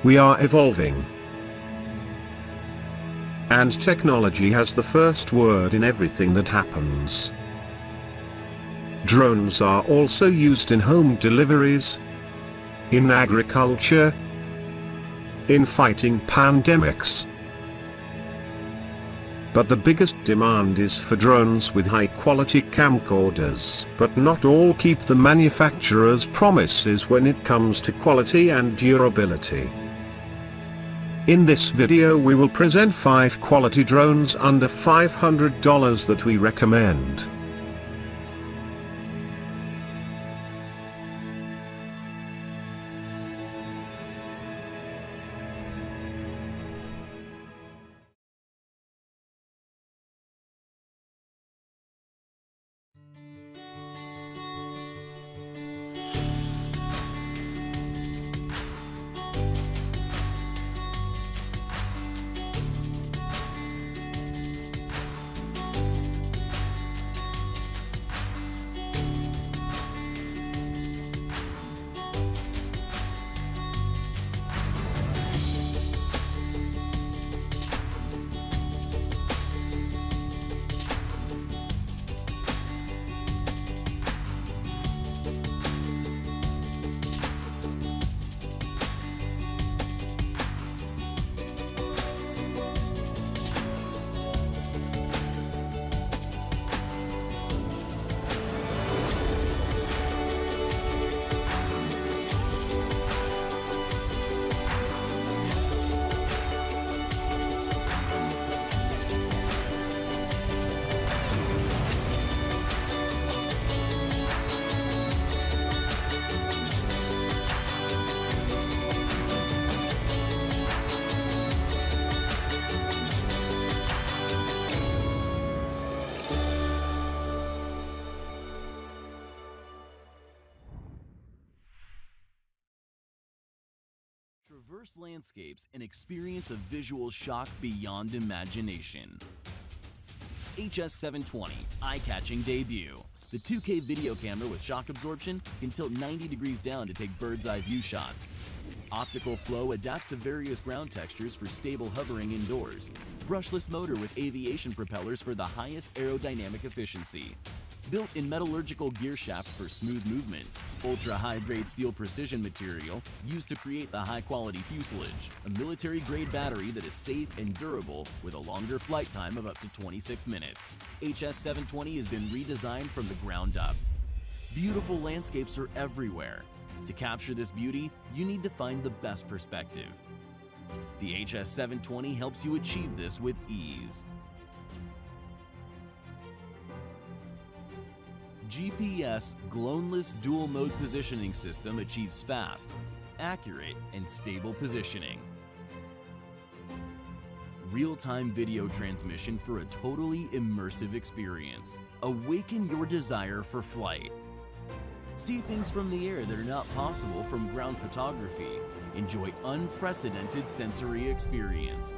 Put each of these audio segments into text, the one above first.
We are evolving. And technology has the first word in everything that happens. Drones are also used in home deliveries, in agriculture, in fighting pandemics. But the biggest demand is for drones with high-quality camcorders. But not all keep the manufacturer's promises when it comes to quality and durability. In this video we will present 5 quality drones under $500 that we recommend. Traverse landscapes and experience a visual shock beyond imagination. HS720 eye-catching debut. The 2K video camera with shock absorption can tilt 90 degrees down to take bird's-eye view shots. Optical flow adapts to various ground textures for stable hovering indoors. Brushless motor with aviation propellers for the highest aerodynamic efficiency. Built-in metallurgical gear shaft for smooth movements. Ultra-high-grade steel precision material used to create the high-quality fuselage. A military-grade battery that is safe and durable with a longer flight time of up to 26 minutes. HS720 has been redesigned from the ground up. Beautiful landscapes are everywhere. To capture this beauty, you need to find the best perspective. The HS720 helps you achieve this with ease. GPS Gloneless Dual Mode Positioning System achieves fast, accurate, and stable positioning. Real-time video transmission for a totally immersive experience. Awaken your desire for flight. See things from the air that are not possible from ground photography. Enjoy unprecedented sensory experience.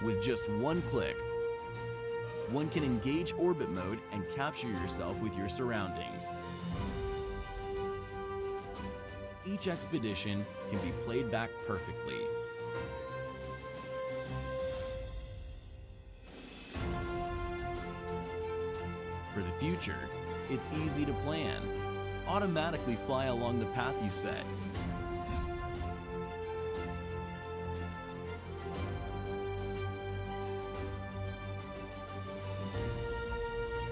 With just one click, one can engage orbit mode and capture yourself with your surroundings. Each expedition can be played back perfectly. For the future, it's easy to plan. Automatically fly along the path you set.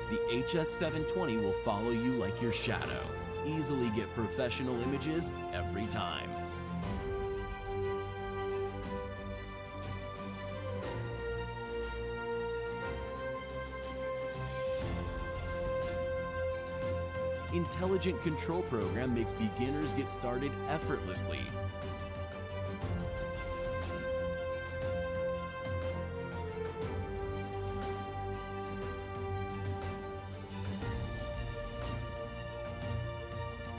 The HS720 will follow you like your shadow. Easily get professional images every time. Intelligent control program makes beginners get started effortlessly.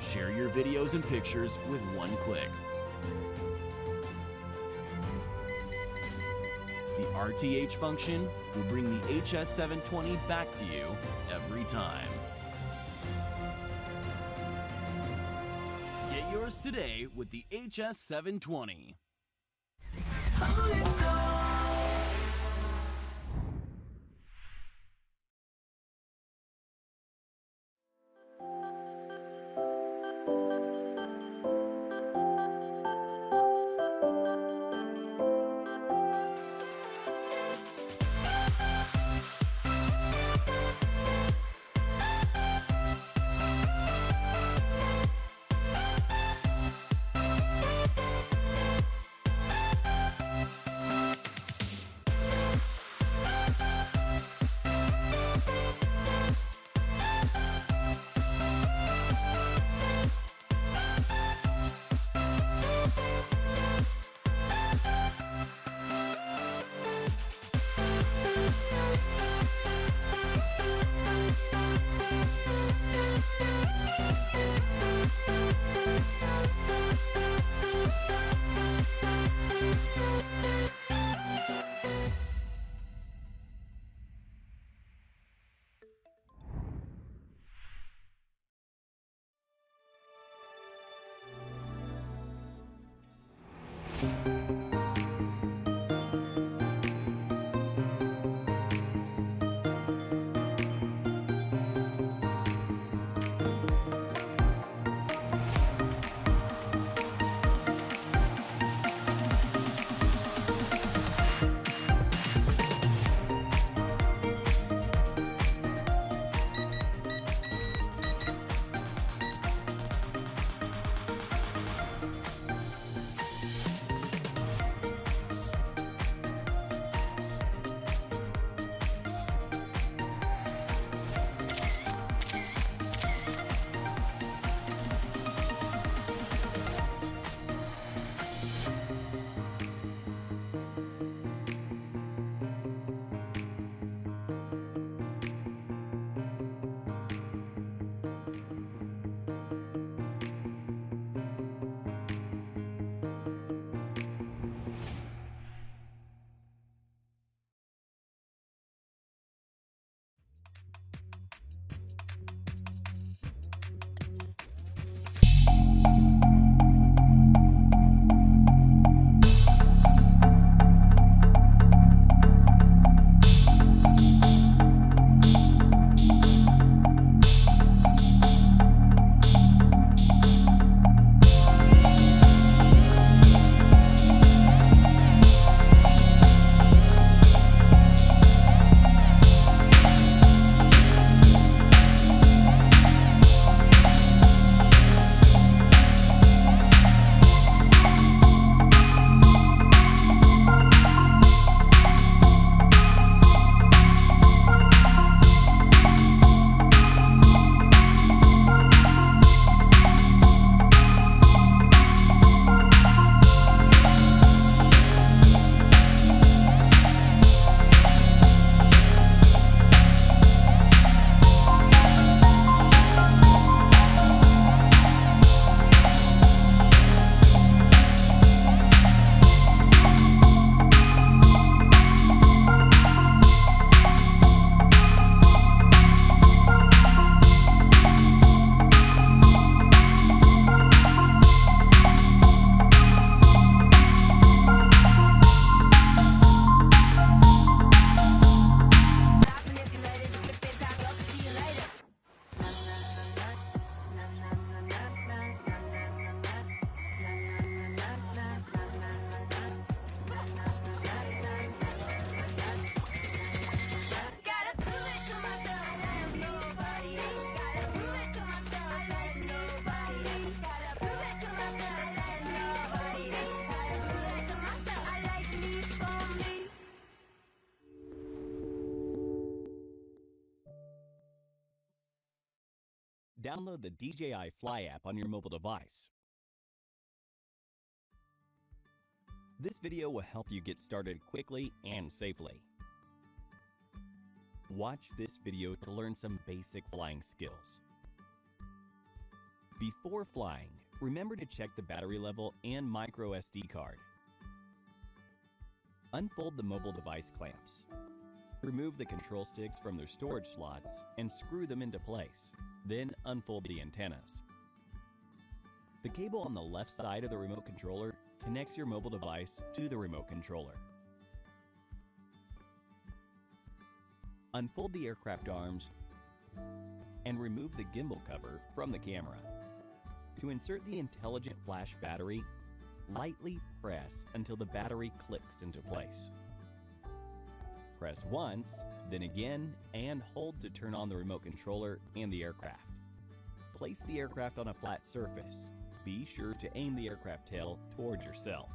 Share your videos and pictures with one click. The The RTH function will bring the HS720 back to you every time. Get yours today with the HS720. Download the DJI Fly app on your mobile device. This video will help you get started quickly and safely. Watch this video to learn some basic flying skills. Before flying, remember to check the battery level and micro SD card. Unfold the mobile device clamps. Remove the control sticks from their storage slots and screw them into place. Then unfold the antennas. The cable on the left side of the remote controller connects your mobile device to the remote controller. Unfold the aircraft arms and remove the gimbal cover from the camera. To insert the intelligent flash battery, lightly press until the battery clicks into place. Press once, then again, and hold to turn on the remote controller and the aircraft. Place the aircraft on a flat surface. Be sure to aim the aircraft tail towards yourself.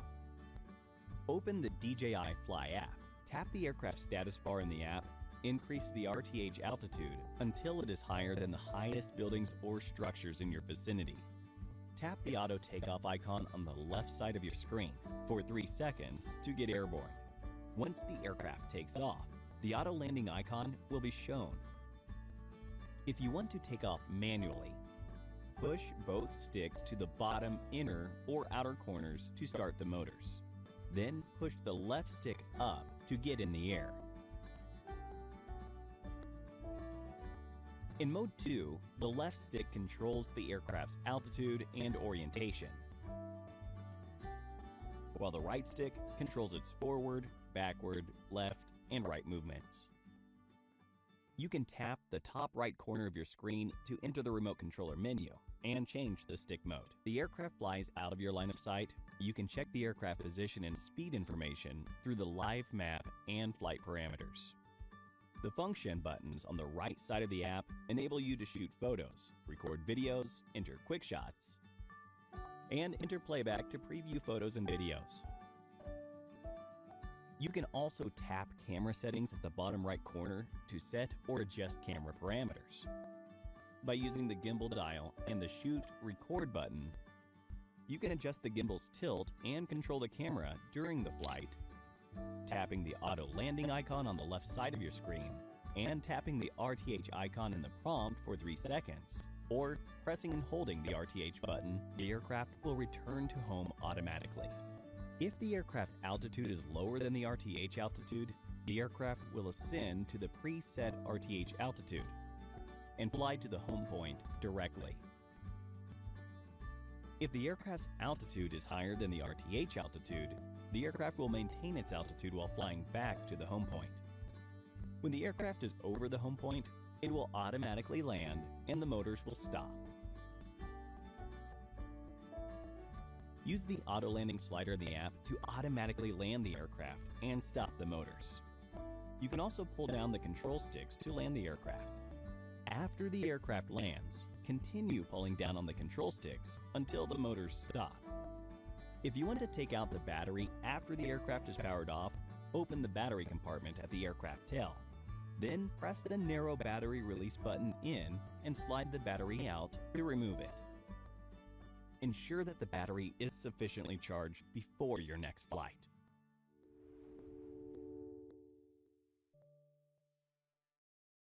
Open the DJI Fly app. Tap the aircraft status bar in the app. Increase the RTH altitude until it is higher than the highest buildings or structures in your vicinity. Tap the auto takeoff icon on the left side of your screen for 3 seconds to get airborne. Once the aircraft takes off, the auto landing icon will be shown. If you want to take off manually, push both sticks to the bottom inner or outer corners to start the motors. Then push the left stick up to get in the air. In Mode 2, the left stick controls the aircraft's altitude and orientation, while the right stick controls its forward, backward, left, and right movements. You can tap the top right corner of your screen to enter the remote controller menu and change the stick mode. The aircraft flies out of your line of sight. You can check the aircraft position and speed information through the live map and flight parameters. The function buttons on the right side of the app enable you to shoot photos, record videos, enter quick shots, and enter playback to preview photos and videos. You can also tap camera settings at the bottom right corner to set or adjust camera parameters. By using the gimbal dial and the shoot record button, you can adjust the gimbal's tilt and control the camera during the flight, tapping the auto landing icon on the left side of your screen and tapping the RTH icon in the prompt for 3 seconds, or pressing and holding the RTH button, the aircraft will return to home automatically. If the aircraft's altitude is lower than the RTH altitude, the aircraft will ascend to the preset RTH altitude and fly to the home point directly. If the aircraft's altitude is higher than the RTH altitude, the aircraft will maintain its altitude while flying back to the home point. When the aircraft is over the home point, it will automatically land and the motors will stop. Use the auto landing slider in the app to automatically land the aircraft and stop the motors. You can also pull down the control sticks to land the aircraft. After the aircraft lands, continue pulling down on the control sticks until the motors stop. If you want to take out the battery after the aircraft is powered off, open the battery compartment at the aircraft tail. Then press the narrow battery release button in and slide the battery out to remove it. Ensure that the battery is sufficiently charged before your next flight.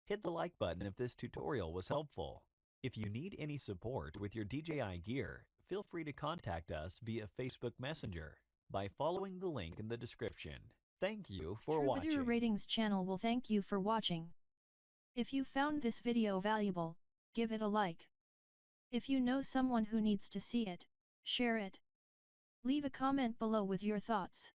Hit the like button if this tutorial was helpful. If you need any support with your DJI gear, feel free to contact us via Facebook Messenger by following the link in the description. Thank you for watching. Troubadour Ratings Channel will thank you for watching. If you found this video valuable, give it a like. If you know someone who needs to see it, share it. Leave a comment below with your thoughts.